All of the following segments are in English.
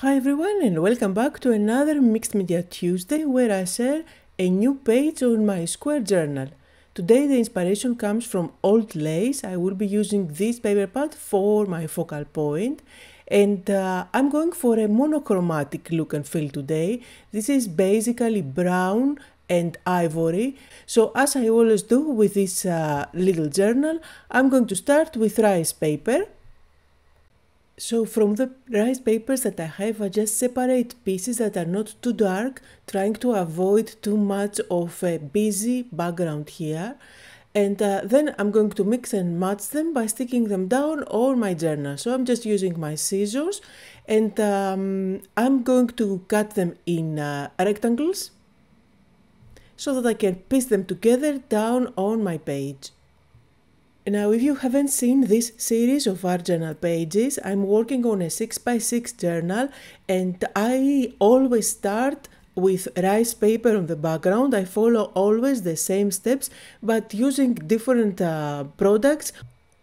Hi everyone and welcome back to another Mixed Media Tuesday where I share a new page on my square journal. Today the inspiration comes from old lace. I will be using this paper pad for my focal point and I'm going for a monochromatic look and feel today. This is basically brown and ivory. So as I always do with this little journal, I'm going to start with rice paper. So from the rice papers that I have, I just separate pieces that are not too dark, trying to avoid too much of a busy background here. And then I'm going to mix and match them by sticking them down on my journal. So I'm just using my scissors and I'm going to cut them in rectangles so that I can piece them together down on my page. Now, if you haven't seen this series of art journal pages, I'm working on a 6x6 journal and I always start with rice paper on the background. I follow always the same steps, but using different products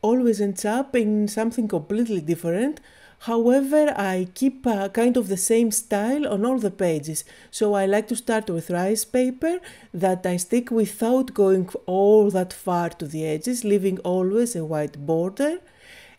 always ends up in something completely different. However, I keep kind of the same style on all the pages. So I like to start with rice paper that I stick without going all that far to the edges, leaving always a white border.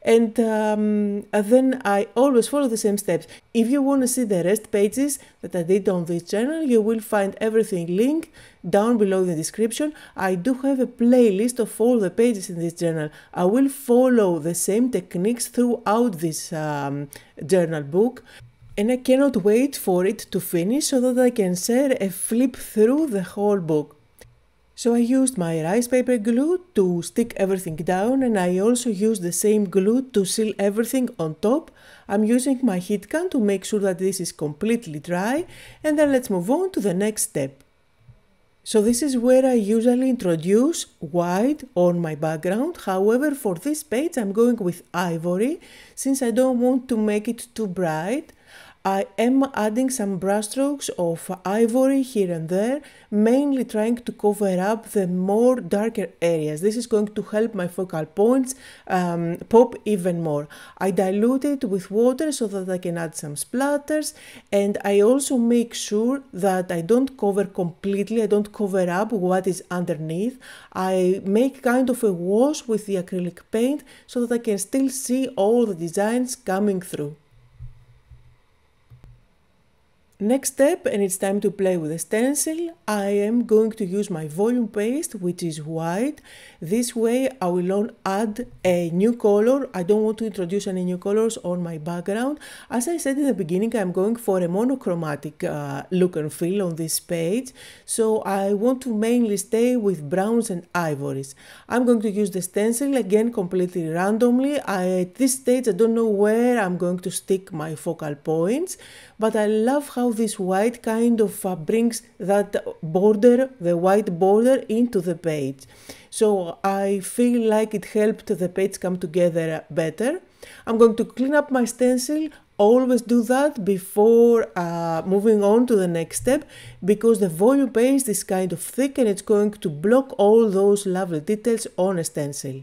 And then I always follow the same steps. If you want to see the rest pages that I did on this channel, you will find everything linked down below in the description. I do have a playlist of all the pages in this journal. I will follow the same techniques throughout this journal book. And I cannot wait for it to finish so that I can share a flip through the whole book. So I used my rice paper glue to stick everything down and I also used the same glue to seal everything on top. I'm using my heat gun to make sure that this is completely dry and then let's move on to the next step. So this is where I usually introduce white on my background. However, for this page I'm going with ivory since I don't want to make it too bright. I am adding some brushstrokes of ivory here and there, mainly trying to cover up the more darker areas. This is going to help my focal points pop even more. I dilute it with water so that I can add some splatters, and I also make sure that I don't cover completely, I don't cover up what is underneath. I make kind of a wash with the acrylic paint so that I can still see all the designs coming through. Next step, and it's time to play with the stencil, I am going to use my volume paste, which is white. This way I will add a new color. I don't want to introduce any new colors on my background. As I said in the beginning, I'm going for a monochromatic look and feel on this page. So I want to mainly stay with browns and ivories. I'm going to use the stencil again completely randomly. At this stage I don't know where I'm going to stick my focal points, but I love how this white kind of brings that border, the white border, into the page. So I feel like it helped the page come together better. I'm going to clean up my stencil. Always do that before moving on to the next step, because the volume paste is kind of thick and it's going to block all those lovely details on a stencil.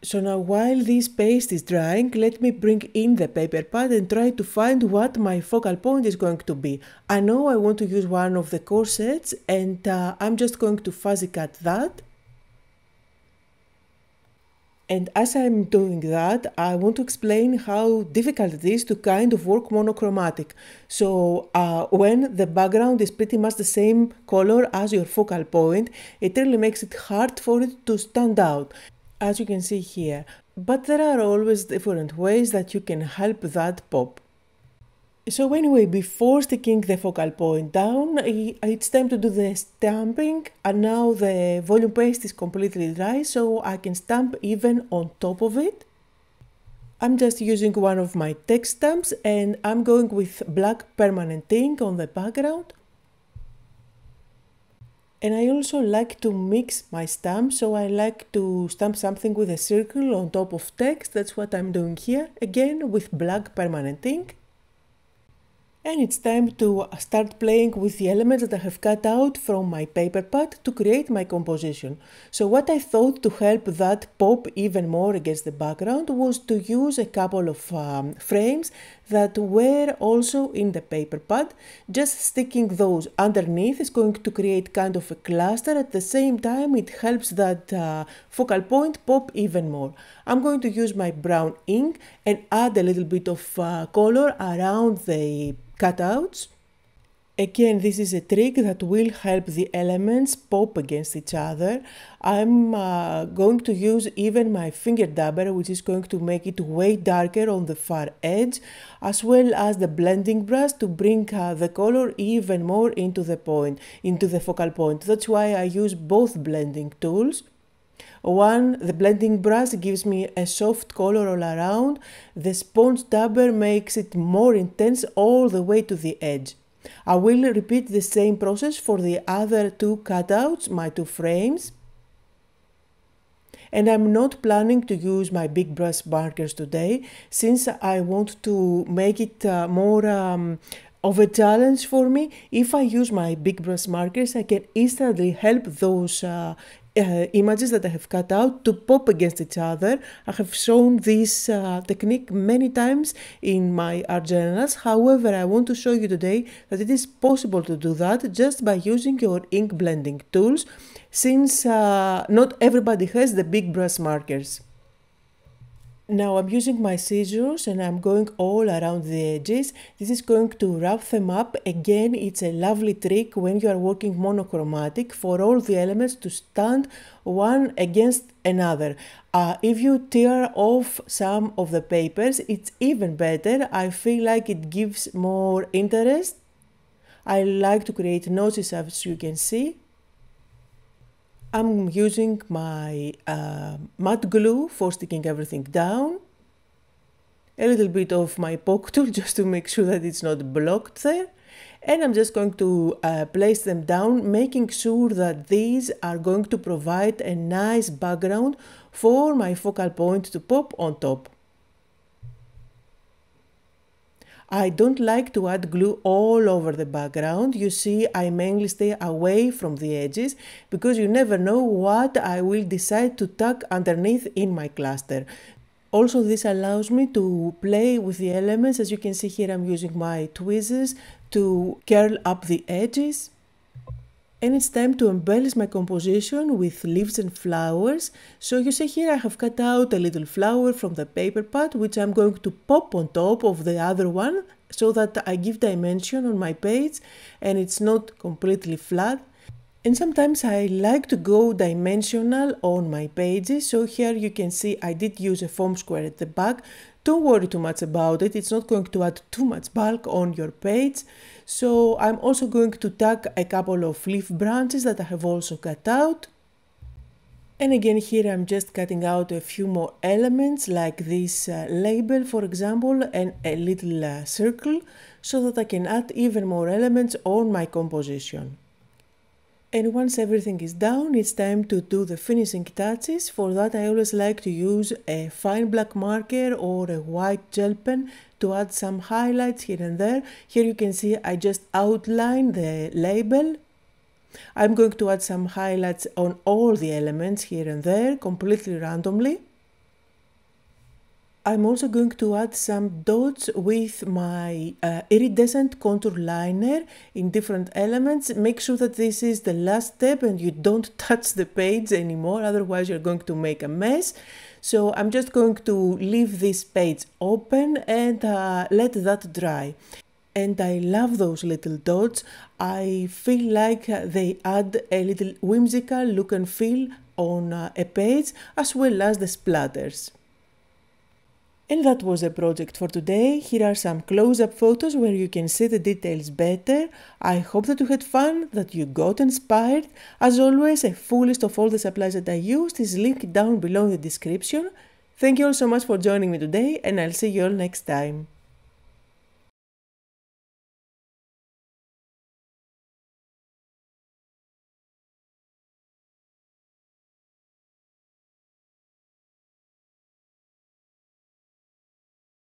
So now while this paste is drying, let me bring in the paper pad and try to find what my focal point is going to be. I know I want to use one of the corsets and I'm just going to fuzzy cut that. And as I'm doing that, I want to explain how difficult it is to kind of work monochromatic. So when the background is pretty much the same color as your focal point, it really makes it hard for it to stand out, as you can see here. But there are always different ways that you can help that pop. So anyway, before sticking the focal point down, it's time to do the stamping, and now the volume paste is completely dry, so I can stamp even on top of it. I'm just using one of my text stamps and I'm going with black permanent ink on the background. And I also like to mix my stamps, so I like to stamp something with a circle on top of text. That's what I'm doing here, again with black permanent ink. And it's time to start playing with the elements that I have cut out from my paper pad to create my composition. So what I thought to help that pop even more against the background was to use a couple of frames that were also in the paper pad. Just sticking those underneath is going to create kind of a cluster. At the same time, it helps that focal point pop even more. I'm going to use my brown ink and add a little bit of color around the cutouts. Again, this is a trick that will help the elements pop against each other. I'm going to use even my finger dabber, which is going to make it way darker on the far edge, as well as the blending brush to bring the color even more into the focal point. That's why I use both blending tools. The blending brush gives me a soft color all around. The sponge dabber makes it more intense all the way to the edge. I will repeat the same process for the other two cutouts, my two frames. And I'm not planning to use my big brush markers today, since I want to make it more of a challenge for me. If I use my big brush markers, I can instantly help those images that I have cut out to pop against each other. I have shown this technique many times in my art journals. However, I want to show you today that it is possible to do that just by using your ink blending tools, since not everybody has the big brush markers. Now I'm using my scissors and I'm going all around the edges. This is going to wrap them up. Again, it's a lovely trick when you are working monochromatic for all the elements to stand one against another. If you tear off some of the papers, it's even better. I feel like it gives more interest. I like to create notches, as you can see. I'm using my matte glue for sticking everything down. A little bit of my poke tool just to make sure that it's not blocked there. And I'm just going to place them down, making sure that these are going to provide a nice background for my focal point to pop on top. I don't like to add glue all over the background. You see, I mainly stay away from the edges because you never know what I will decide to tuck underneath in my cluster. Also, this allows me to play with the elements. As you can see here, I'm using my tweezers to curl up the edges. And it's time to embellish my composition with leaves and flowers. So you see here I have cut out a little flower from the paper pad, which I'm going to pop on top of the other one so that I give dimension on my page and it's not completely flat. And sometimes I like to go dimensional on my pages. So here you can see I did use a foam square at the back. Don't worry too much about it. It's not going to add too much bulk on your page. So I'm also going to tuck a couple of leaf branches that I have also cut out. And again here I'm just cutting out a few more elements like this label, for example, and a little circle so that I can add even more elements on my composition. And once everything is done, it's time to do the finishing touches. For that I always like to use a fine black marker or a white gel pen to add some highlights here and there. Here you can see I just outline the label. I'm going to add some highlights on all the elements here and there, completely randomly. I'm also going to add some dots with my iridescent contour liner in different elements. Make sure that this is the last step and you don't touch the page anymore, otherwise you're going to make a mess. So I'm just going to leave this page open and let that dry. And I love those little dots. I feel like they add a little whimsical look and feel on a page, as well as the splatters. And that was the project for today. Here are some close-up photos where you can see the details better. I hope that you had fun, that you got inspired. As always, a full list of all the supplies that I used is linked down below in the description. Thank you all so much for joining me today, and I'll see you all next time.